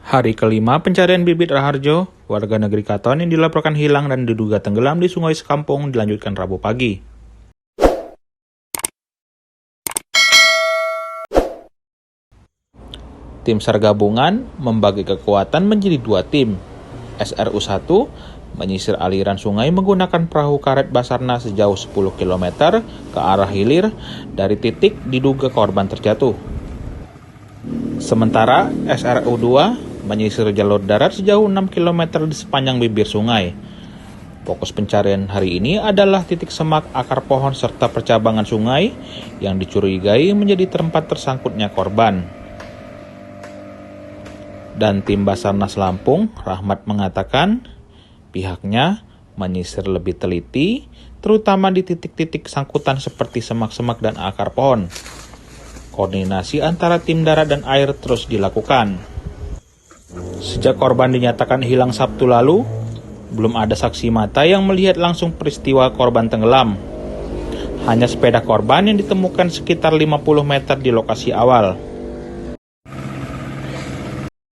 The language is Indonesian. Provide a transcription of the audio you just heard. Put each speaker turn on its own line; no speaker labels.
Hari kelima pencarian Bibit Raharjo, warga negeri Katon yang dilaporkan hilang dan diduga tenggelam di sungai sekampung dilanjutkan Rabu pagi. Tim SAR gabungan membagi kekuatan menjadi 2 tim. SRU 1 menyisir aliran sungai menggunakan perahu karet Basarnas sejauh 10 km ke arah hilir dari titik diduga korban terjatuh. Sementara SRU 2 menyisir jalur darat sejauh 6 km di sepanjang bibir sungai. Fokus pencarian hari ini adalah titik semak, akar pohon, serta percabangan sungai yang dicurigai menjadi tempat tersangkutnya korban. Dan tim Basarnas Lampung, Rahmat, mengatakan pihaknya menyisir lebih teliti, terutama di titik-titik sangkutan seperti semak-semak dan akar pohon. Koordinasi antara tim darat dan air terus dilakukan. Sejak korban dinyatakan hilang Sabtu lalu, belum ada saksi mata yang melihat langsung peristiwa korban tenggelam. Hanya sepeda korban yang ditemukan sekitar 50 meter di lokasi awal.